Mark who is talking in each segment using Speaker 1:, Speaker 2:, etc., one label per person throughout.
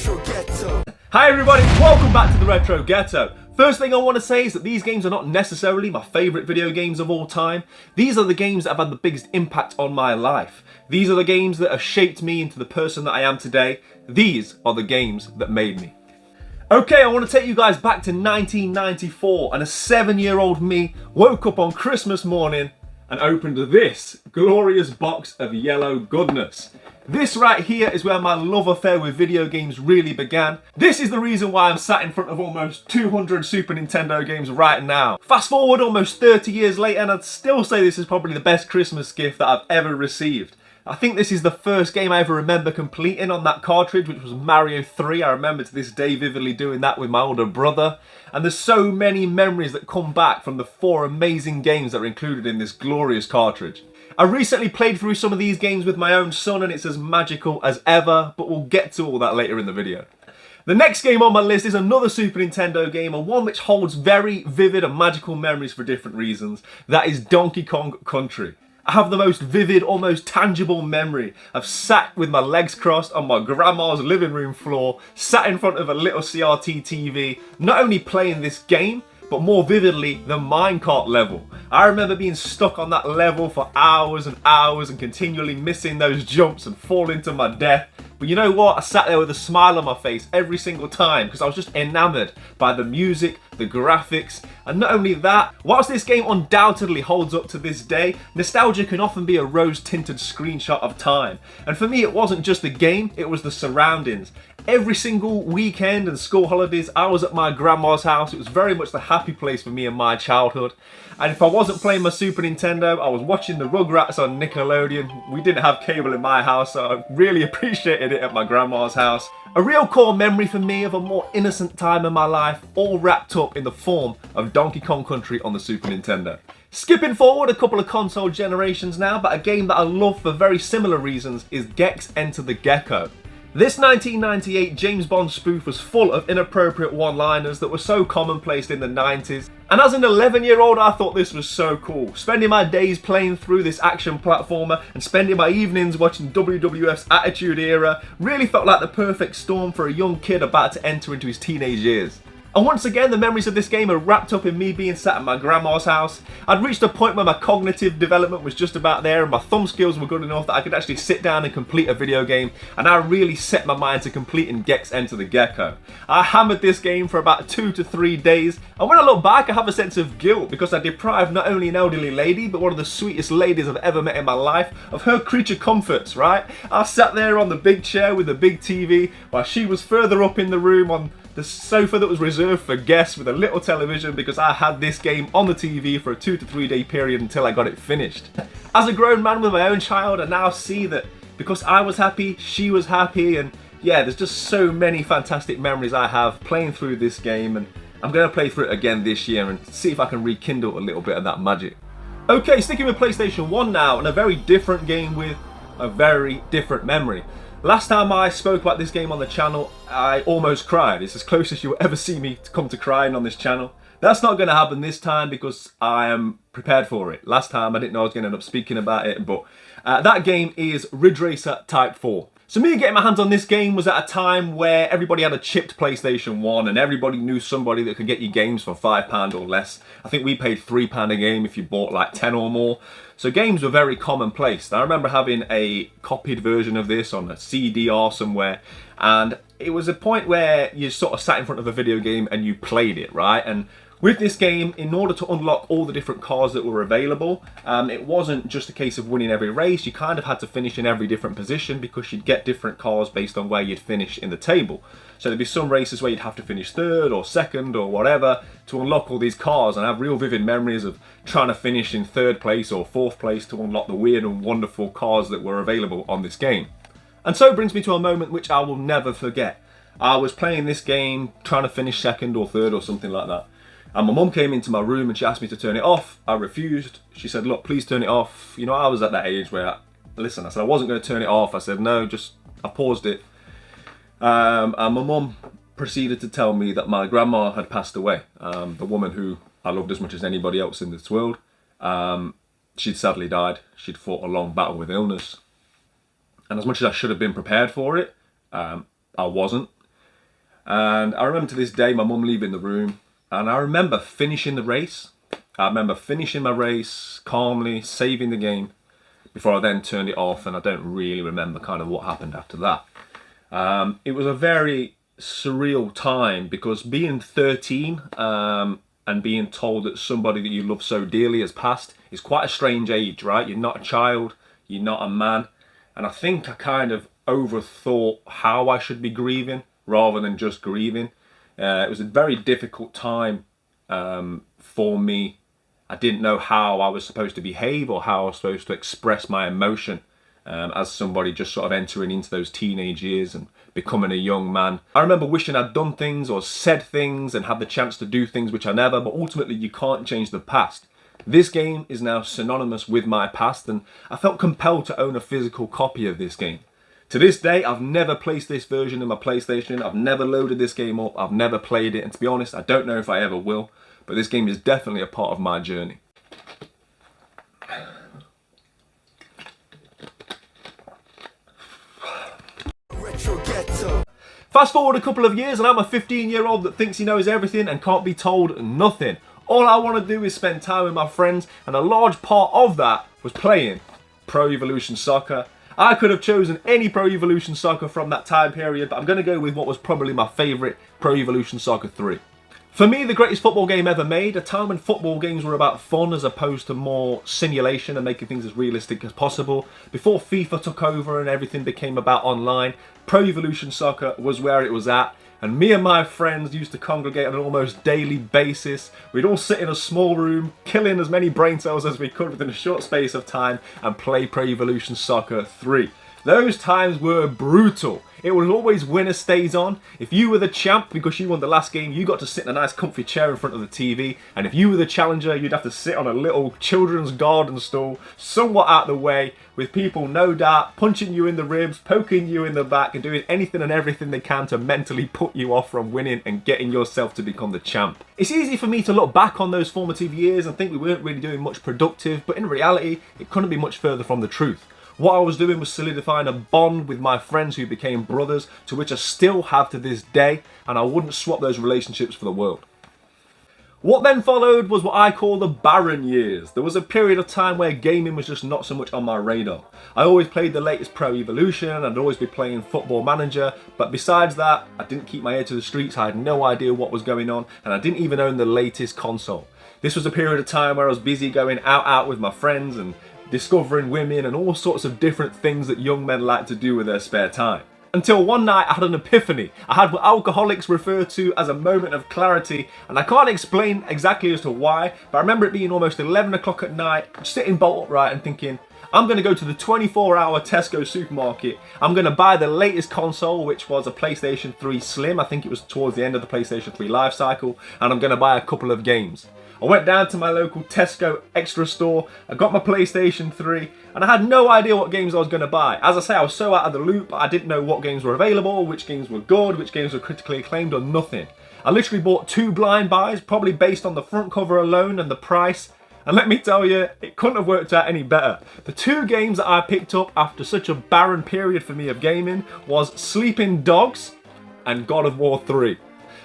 Speaker 1: Retro Ghetto.
Speaker 2: Hi everybody, welcome back to the Retro Ghetto. First thing I want to say is that these games are not necessarily my favourite video games of all time. These are the games that have had the biggest impact on my life. These are the games that have shaped me into the person that I am today. These are the games that made me. Okay, I want to take you guys back to 1994, and a 7-year-old me woke up on Christmas morning and opened this glorious box of yellow goodness. This right here is where my love affair with video games really began. This is the reason why I'm sat in front of almost 200 Super Nintendo games right now. Fast forward almost 30 years later and I'd still say this is probably the best Christmas gift that I've ever received. I think this is the first game I ever remember completing on that cartridge, which was Mario 3. I remember to this day vividly doing that with my older brother. And there's so many memories that come back from the 4 amazing games that are included in this glorious cartridge. I recently played through some of these games with my own son and it's as magical as ever, but we'll get to all that later in the video. The next game on my list is another Super Nintendo game, and one which holds very vivid and magical memories for different reasons. That is Donkey Kong Country. I have the most vivid, almost tangible memory of sat with my legs crossed on my grandma's living room floor, sat in front of a little CRT TV, not only playing this game, but more vividly, the minecart level. I remember being stuck on that level for hours and hours and continually missing those jumps and falling to my death. But you know what? I sat there with a smile on my face every single time because I was just enamored by the music, the graphics, and not only that, whilst this game undoubtedly holds up to this day, nostalgia can often be a rose-tinted screenshot of time. And for me, it wasn't just the game, it was the surroundings. Every single weekend and school holidays, I was at my grandma's house. It was very much the happy place for me in my childhood. And if I wasn't playing my Super Nintendo, I was watching the Rugrats on Nickelodeon. We didn't have cable in my house, so I really appreciated it at my grandma's house. A real core memory for me of a more innocent time in my life, all wrapped up in the form of Donkey Kong Country on the Super Nintendo. Skipping forward a couple of console generations now, but a game that I love for very similar reasons is Gex Enter the Gecko. This 1998 James Bond spoof was full of inappropriate one-liners that were so commonplace in the 90s. And as an 11-year-old, I thought this was so cool. Spending my days playing through this action platformer and spending my evenings watching WWF's Attitude Era really felt like the perfect storm for a young kid about to enter into his teenage years. And once again, the memories of this game are wrapped up in me being sat at my grandma's house. I'd reached a point where my cognitive development was just about there and my thumb skills were good enough that I could actually sit down and complete a video game, and I really set my mind to completing Gex Enter the Gecko. I hammered this game for about 2 to 3 days, and when I look back I have a sense of guilt because I deprived not only an elderly lady but one of the sweetest ladies I've ever met in my life of her creature comforts, right? I sat there on the big chair with the big TV while she was further up in the room on the sofa that was reserved for guests with a little television because I had this game on the TV for a 2 to 3 day period until I got it finished. As a grown man with my own child, I now see that because I was happy, she was happy, and yeah, there's just so many fantastic memories I have playing through this game, and I'm going to play through it again this year and see if I can rekindle a little bit of that magic. Okay, sticking with PlayStation 1 now, and a very different game with a very different memory. Last time I spoke about this game on the channel, I almost cried. It's as close as you'll ever see me to come to crying on this channel. That's not going to happen this time because I am prepared for it. Last time I didn't know I was going to end up speaking about it, but that game is Ridge Racer Type 4. So me getting my hands on this game was at a time where everybody had a chipped PlayStation 1 and everybody knew somebody that could get you games for £5 or less. I think we paid £3 a game if you bought like 10 or more. So games were very commonplace. I remember having a copied version of this on a CDR somewhere, and it was a point where you sort of sat in front of a video game and you played it, right? And with this game, in order to unlock all the different cars that were available, it wasn't just a case of winning every race. You kind of had to finish in every different position because you'd get different cars based on where you'd finish in the table. So there'd be some races where you'd have to finish 3rd or 2nd or whatever to unlock all these cars, and I have real vivid memories of trying to finish in 3rd place or 4th place to unlock the weird and wonderful cars that were available on this game. And so it brings me to a moment which I will never forget. I was playing this game trying to finish 2nd or 3rd or something like that. And my mum came into my room and she asked me to turn it off. I refused. She said, look, please turn it off. You know, I was at that age where, listen, I said I wasn't going to turn it off. I said, no, I paused it. And my mum proceeded to tell me that my grandma had passed away. The woman who I loved as much as anybody else in this world. She'd sadly died. She'd fought a long battle with illness. And as much as I should have been prepared for it, I wasn't. And I remember to this day my mum leaving the room, and I remember finishing the race. I remember finishing my race calmly, saving the game, before I then turned it off, and I don't really remember kind of what happened after that. It was a very surreal time, because being 13 and being told that somebody that you love so dearly has passed is quite a strange age, right? You're not a child, you're not a man, and I think I kind of overthought how I should be grieving rather than just grieving. It was a very difficult time for me. I didn't know how I was supposed to behave or how I was supposed to express my emotion as somebody just sort of entering into those teenage years and becoming a young man. I remember wishing I'd done things or said things and had the chance to do things which I never, but ultimately you can't change the past. This game is now synonymous with my past, and I felt compelled to own a physical copy of this game. To this day, I've never placed this version in my PlayStation. I've never loaded this game up. I've never played it, and to be honest, I don't know if I ever will, but this game is definitely a part of my journey. Fast forward a couple of years and I'm a 15-year-old that thinks he knows everything and can't be told nothing. All I want to do is spend time with my friends, and a large part of that was playing Pro Evolution Soccer. I could have chosen any Pro Evolution Soccer from that time period, but I'm going to go with what was probably my favourite, Pro Evolution Soccer 3. For me, the greatest football game ever made, a time when football games were about fun as opposed to more simulation and making things as realistic as possible. Before FIFA took over and everything became about online, Pro Evolution Soccer was where it was at, and me and my friends used to congregate on an almost daily basis. We'd all sit in a small room, killing as many brain cells as we could within a short space of time, and play Pro Evolution Soccer 3. Those times were brutal. It was always winner stays on. If you were the champ because you won the last game, you got to sit in a nice comfy chair in front of the TV. And if you were the challenger, you'd have to sit on a little children's garden stool, somewhat out of the way, with people no doubt punching you in the ribs, poking you in the back, and doing anything and everything they can to mentally put you off from winning and getting yourself to become the champ. It's easy for me to look back on those formative years and think we weren't really doing much productive, but in reality, it couldn't be much further from the truth. What I was doing was solidifying a bond with my friends who became brothers, to which I still have to this day, and I wouldn't swap those relationships for the world. What then followed was what I call the barren years. There was a period of time where gaming was just not so much on my radar. I always played the latest Pro Evolution, and I'd always be playing Football Manager, but besides that, I didn't keep my ear to the streets, I had no idea what was going on, and I didn't even own the latest console. This was a period of time where I was busy going out with my friends and discovering women and all sorts of different things that young men like to do with their spare time. Until one night I had an epiphany. I had what alcoholics refer to as a moment of clarity, and I can't explain exactly as to why, but I remember it being almost 11 o'clock at night, sitting bolt upright and thinking, I'm going to go to the 24-hour Tesco supermarket. I'm going to buy the latest console, which was a PlayStation 3 Slim. I think it was towards the end of the PlayStation 3 life cycle, and I'm going to buy a couple of games. I went down to my local Tesco extra store, I got my PlayStation 3, and I had no idea what games I was going to buy. As I say, I was so out of the loop, I didn't know what games were available, which games were good, which games were critically acclaimed, or nothing. I literally bought 2 blind buys, probably based on the front cover alone and the price, and let me tell you, it couldn't have worked out any better. The 2 games that I picked up after such a barren period for me of gaming was Sleeping Dogs and God of War 3.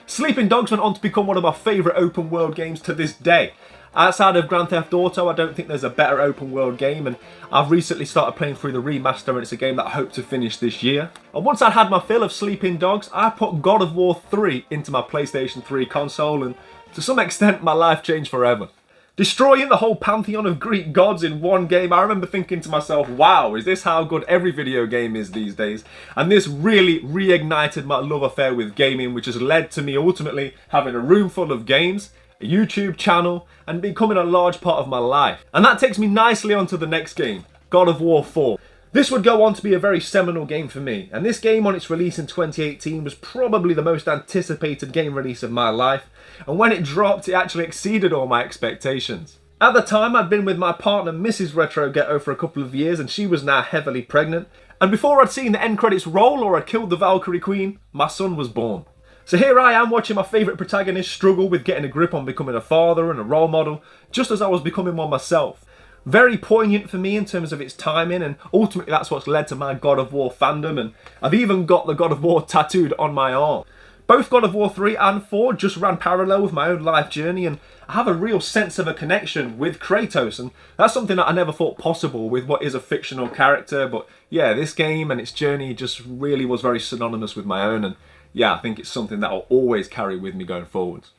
Speaker 2: Sleeping Dogs went on to become one of my favourite open world games to this day. Outside of Grand Theft Auto, I don't think there's a better open world game, and I've recently started playing through the remaster, and it's a game that I hope to finish this year. And once I'd had my fill of Sleeping Dogs, I put God of War 3 into my PlayStation 3 console, and to some extent my life changed forever. Destroying the whole pantheon of Greek gods in one game, I remember thinking to myself, wow, is this how good every video game is these days? And this really reignited my love affair with gaming, which has led to me ultimately having a room full of games, a YouTube channel, and becoming a large part of my life. And that takes me nicely onto the next game, God of War 4. This would go on to be a very seminal game for me, and this game on its release in 2018 was probably the most anticipated game release of my life, and when it dropped, it actually exceeded all my expectations. At the time, I'd been with my partner Mrs. Retro Ghetto for a couple of years, and she was now heavily pregnant, and before I'd seen the end credits roll or I'd killed the Valkyrie Queen, my son was born. So here I am watching my favourite protagonist struggle with getting a grip on becoming a father and a role model, just as I was becoming one myself. Very poignant for me in terms of its timing, and ultimately that's what's led to my God of War fandom, and I've even got the God of War tattooed on my arm. Both God of War 3 and 4 just ran parallel with my own life journey, and I have a real sense of a connection with Kratos, and that's something that I never thought possible with what is a fictional character. But yeah, this game and its journey just really was very synonymous with my own, and yeah, I think it's something that I'll always carry with me going forwards.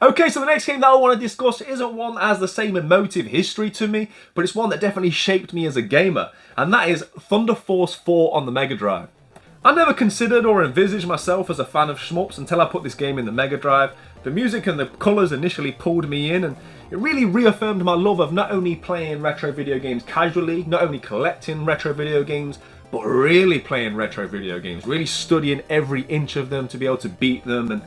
Speaker 2: Okay, so the next game that I want to discuss isn't one that has the same emotive history to me, but it's one that definitely shaped me as a gamer, and that is Thunder Force 4 on the Mega Drive. I never considered or envisaged myself as a fan of shmups until I put this game in the Mega Drive. The music and the colours initially pulled me in, and it really reaffirmed my love of not only playing retro video games casually, not only collecting retro video games, but really playing retro video games, really studying every inch of them to be able to beat them. And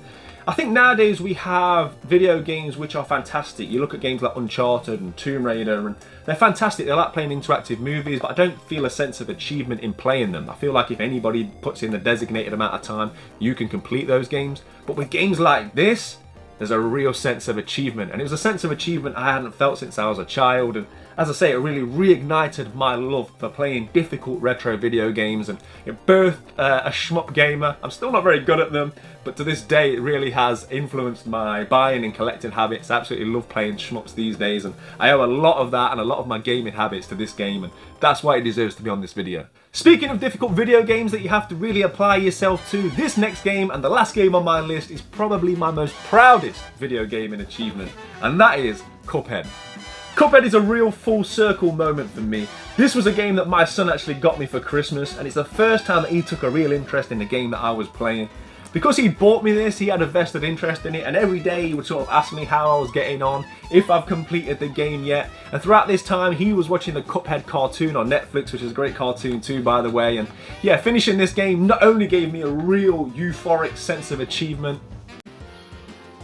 Speaker 2: I think nowadays we have video games which are fantastic. You look at games like Uncharted and Tomb Raider, and they're fantastic. They're like playing interactive movies, but I don't feel a sense of achievement in playing them. I feel like if anybody puts in the designated amount of time, you can complete those games. But with games like this, there's a real sense of achievement, and it was a sense of achievement I hadn't felt since I was a child. And as I say, it really reignited my love for playing difficult retro video games, and it birthed a shmup gamer. I'm still not very good at them, but to this day it really has influenced my buying and collecting habits. I absolutely love playing shmups these days, and I owe a lot of that and a lot of my gaming habits to this game, and that's why it deserves to be on this video. Speaking of difficult video games that you have to really apply yourself to, this next game and the last game on my list is probably my most proudest video gaming achievement, and that is Cuphead. Cuphead is a real full circle moment for me. This was a game that my son actually got me for Christmas, and it's the first time that he took a real interest in the game that I was playing. Because he bought me this, he had a vested interest in it, and every day he would sort of ask me how I was getting on, if I've completed the game yet. And throughout this time he was watching the Cuphead cartoon on Netflix, which is a great cartoon too, by the way. And yeah, finishing this game not only gave me a real euphoric sense of achievement.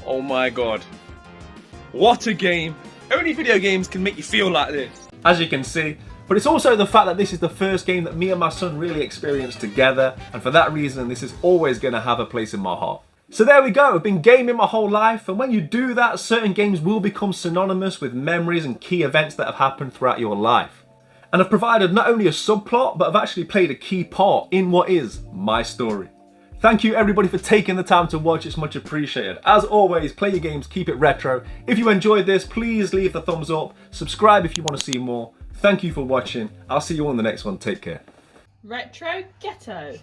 Speaker 2: Oh my god, what a game! Only video games can make you feel like this, as you can see. But it's also the fact that this is the first game that me and my son really experienced together, and for that reason this is always going to have a place in my heart. So there we go, I've been gaming my whole life, and when you do that, certain games will become synonymous with memories and key events that have happened throughout your life. And have provided not only a subplot, but have actually played a key part in what is my story. Thank you everybody for taking the time to watch, it's much appreciated. As always, play your games, keep it retro. If you enjoyed this, please leave the thumbs up, subscribe if you want to see more. Thank you for watching, I'll see you on the next one, take care.
Speaker 1: Retro Ghetto.